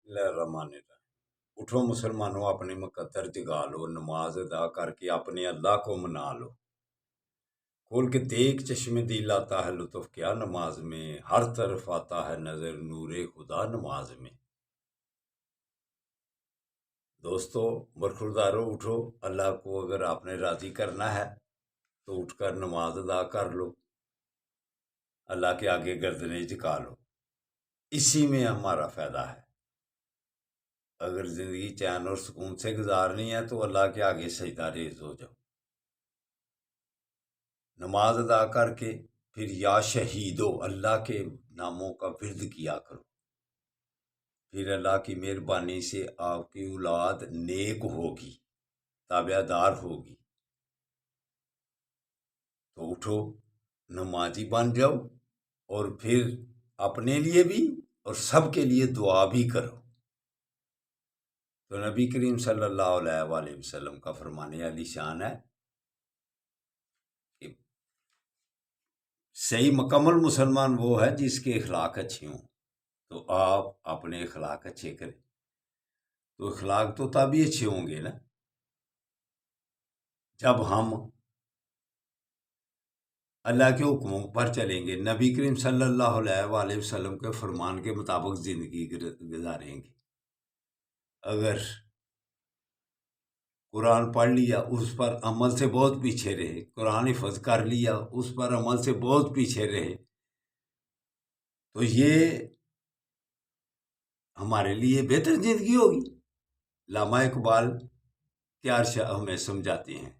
बिस्मिल्लाहिर्रहमानिर्रहीम। उठो मुसलमानों, अपनी मुकद्दर जगा लो, नमाज अदा करके अपने अल्लाह को मना लो। खोल के देख चश्मे दिल आता है लुत्फ क्या नमाज में, हर तरफ आता है नजर नूरे खुदा नमाज में। दोस्तों बरखुरदारो, उठो। अल्लाह को अगर आपने राजी करना है तो उठकर नमाज अदा कर लो, अल्लाह के आगे गर्दनें झुका लो। इसी में हमारा फायदा है। अगर जिंदगी चैन और सुकून से गुजारनी है तो अल्लाह के आगे सजदा रेज़ हो जाओ। नमाज अदा करके फिर या शहीदो अल्लाह के नामों का विर्द किया करो। फिर अल्लाह की मेहरबानी से आपकी औलाद नेक होगी, ताबेदार होगी। तो उठो, नमाजी बन जाओ और फिर अपने लिए भी और सबके लिए दुआ भी करो। तो नबी करीम सल्लल्लाहु अलैहि वसल्लम का फरमाने वाली शान है कि सही मुकम्मल मुसलमान वो है जिसके अखलाक अच्छे हों। तो आप अपने अखलाक अच्छे करें, तो अखलाक तो तभी अच्छे होंगे ना जब हम अल्लाह के हुक्मों पर चलेंगे, नबी करीम सल्लल्लाहु अलैहि वसल्लम के फरमान के मुताबिक ज़िंदगी गुजारेंगे। अगर कुरान पढ़ लिया, उस पर अमल से बहुत पीछे रहे, कुरान हिफ्ज़ कर लिया, उस पर अमल से बहुत पीछे रहे, तो ये हमारे लिए बेहतर ज़िंदगी होगी। लामा इकबाल क्या हमें समझाते हैं,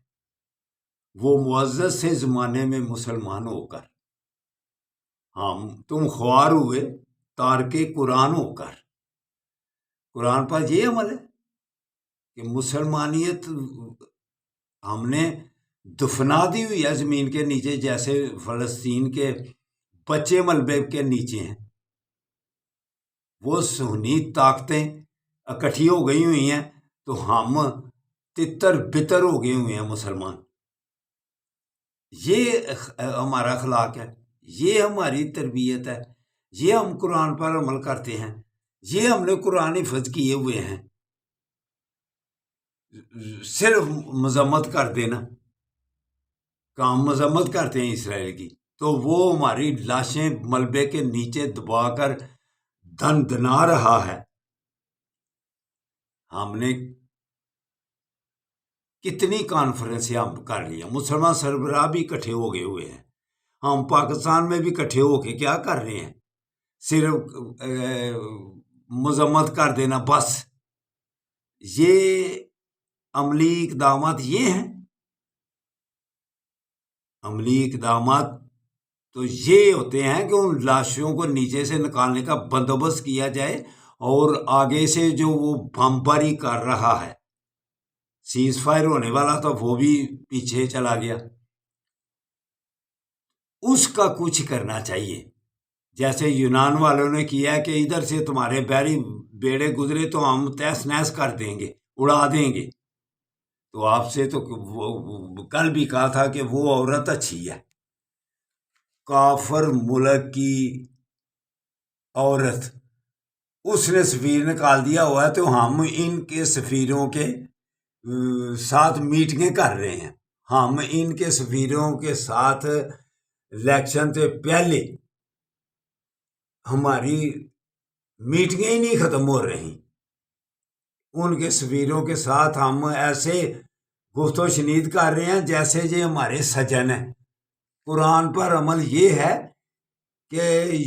वो मुअज़्ज़ज़ से ज़माने में मुसलमान होकर तुम ख्वार हुए तारके कुरान होकर। कुरान पर ये अमल है कि मुसलमानियत हमने दफना दी हुई है ज़मीन के नीचे, जैसे फ़लस्तीन के बच्चे मलबे के नीचे हैं। वो सुन्नी ताकतें इकट्ठी हो गई हुई हैं, तो हम तितर बितर हो गए हुए हैं मुसलमान। ये हमारा अखलाक है, ये हमारी तरबियत है, ये हम कुरान पर अमल करते हैं, ये हमने कुरान हिफ्ज़ किए हुए हैं। सिर्फ मजम्मत कर देना, काम मजम्मत करते हैं इसराइल की, तो वो हमारी लाशें मलबे के नीचे दबाकर धन दना रहा है। हमने कितनी कॉन्फ्रेंसें हम कर लिया, मुसलमान सरबराह भी इकट्ठे हो गए हुए हैं। हम पाकिस्तान में भी इकट्ठे होके क्या कर रहे हैं, सिर्फ मजम्मत कर देना बस। ये अमली इक़दामात ये हैं। अमली इक़दामात तो ये होते हैं कि उन लाशों को नीचे से निकालने का बंदोबस्त किया जाए, और आगे से जो वो बमबारी कर रहा है, सीज फायर होने वाला तो वो भी पीछे चला गया। उसका कुछ करना चाहिए, जैसे यूनान वालों ने किया कि इधर से तुम्हारे बैरी बेड़े गुजरे तो हम तहस नहस कर देंगे, उड़ा देंगे। तो आपसे तो कल भी कहा था कि वो औरत अच्छी है, काफर मुल्क की औरत, उसने सफीर निकाल दिया हुआ है, तो हम इनके सफीरों के साथ मीटिंगें कर रहे हैं। हम इनके सफीरों के साथ इलेक्शन से पहले हमारी मीटिंगें ही नहीं खत्म हो रही। उनके सफीरों के साथ हम ऐसे गुफ्तो शनीद कर रहे हैं जैसे ये हमारे सजन हैं। कुरान पर अमल ये है कि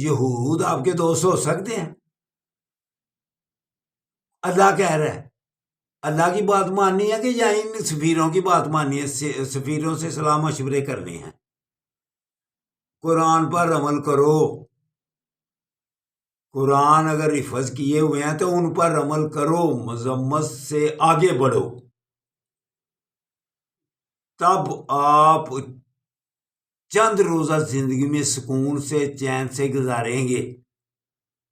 यहूद आपके दोस्त हो सकते हैं। अल्लाह कह रहा है, अल्लाह की बात माननी है कि या इन सफीरों की बात माननी है, सफीरों से सलाह मशवरे करने हैं। कुरान पर अमल करो। कुरान अगर हिफ्ज़ किए हुए हैं तो उन पर अमल करो, मजम्मत से आगे बढ़ो, तब आप चंद रोज़ा जिंदगी में सुकून से चैन से गुजारेंगे।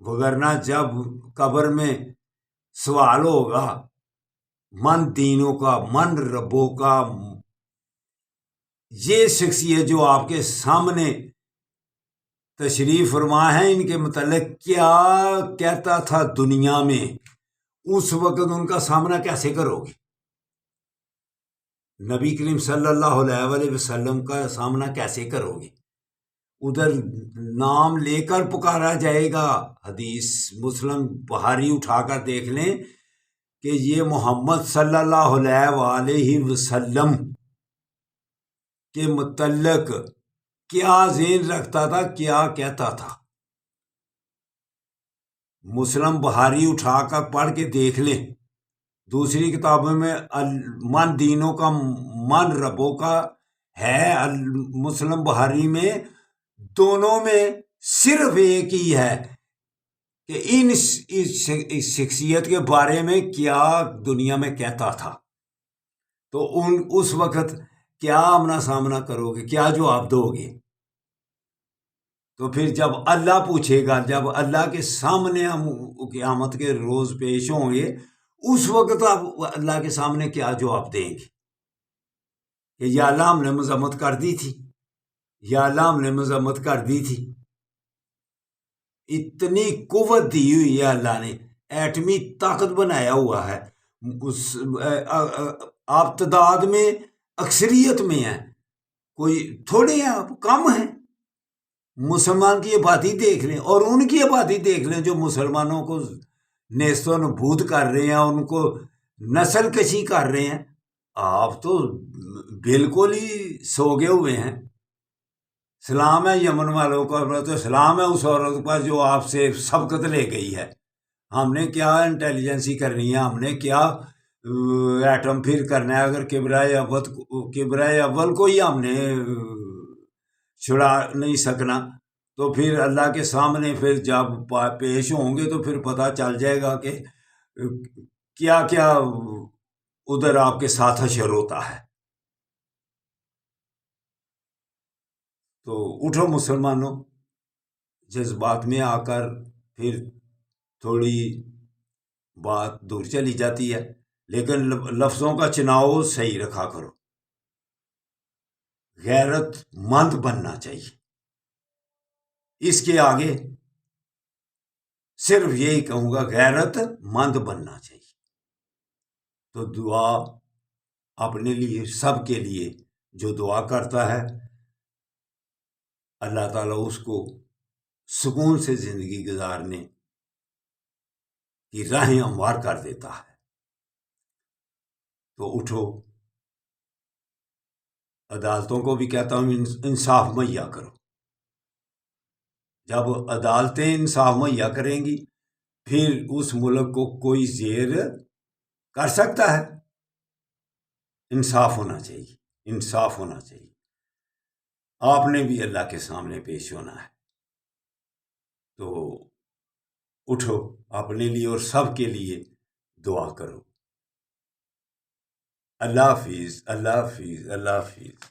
वगरना जब कब्र में सवाल होगा मन दीनों का, मन रब्बों का, ये शख्सियत जो आपके सामने तशरीफ फरमा है, इनके मतलब क्या कहता था दुनिया में, اس وقت ان کا سامنا کیسے کرو گے؟ نبی کریم صلی اللہ علیہ وسلم کا سامنا کیسے کرو گے؟ ادھر نام لے کر پکارا جائے گا. حدیث مسلم بخاری اٹھا کر دیکھ لیں کہ یہ محمد صلی اللہ علیہ وسلم کے متعلق کیا ذہن رکھتا تھا، کیا کہتا تھا. مسلم بخاری اٹھا کر پڑھ کے دیکھ لیں. دوسری کتابوں میں من دینوں کا من ربوں کا ہے، مسلم بخاری میں دونوں میں صرف ایک ہی ہے کہ ان شخصیت کے بارے میں کیا دنیا میں کہتا تھا. تو اس وقت کیا آمنا سامنا کرو گے، کیا جواب دو گے؟ تو پھر جب اللہ پوچھے گا، جب اللہ کے سامنے ہم قیامت کے روز پیش ہوں گے، اس وقت آپ اللہ کے سامنے کیا جواب دیں گے کہ یا اللہ ہم نے مذمت کر دی تھی، یا اللہ ہم نے مذمت کر دی تھی. اتنی قوت دی ہوئی ہے اللہ نے، ایٹمی طاقت بنایا ہوا ہے. آپ تعداد میں اکثریت میں ہیں، کوئی تھوڑے ہیں، آپ کم ہیں. مسلمان کی آبادی دیکھ لیں اور ان کی آبادی دیکھ لیں جو مسلمانوں کو نیست و نبود کر رہے ہیں، ان کو نسل کشی کر رہے ہیں. آپ تو بالکل ہی سوگے ہوئے ہیں. سلام ہے یمن والوں کا، تو سلام ہے اس عورت پر جو آپ سے سبقت لے گئی ہے. ہم نے کیا انٹیلیجنسی کرنی ہے، ہم نے کیا ایٹم پھر کرنا ہے. اگر کبرائے اول کو ہی ہم نے چھڑا نہیں سکنا، تو پھر اللہ کے سامنے پھر جب پیش ہوں گے تو پھر پتہ چل جائے گا کہ کیا کیا ادھر آپ کے ساتھ حشر ہوتا ہے. تو اٹھو مسلمانوں. جذبات میں آ کر پھر تھوڑی بات دور چلی جاتی ہے، لیکن لفظوں کا چناؤ صحیح رکھا کرو. غیرت مند بننا چاہیے. اس کے آگے صرف یہی کہوں گا، غیرت مند بننا چاہیے. تو دعا اپنے لیے، سب کے لیے جو دعا کرتا ہے اللہ تعالیٰ اس کو سکون سے زندگی گزارنے کی راہیں ہموار کر دیتا ہے. تو اٹھو. عدالتوں کو بھی کہتا ہوں انصاف مہیا کرو. جب عدالتیں انصاف مہیا کریں گی پھر اس ملک کو کوئی زیر کر سکتا ہے. انصاف ہونا چاہیے، انصاف ہونا چاہیے. آپ نے بھی اللہ کے سامنے پیش ہونا ہے. تو اٹھو، اپنے لیے اور سب کے لیے دعا کرو. اللہ حافظ، اللہ حافظ، اللہ حافظ.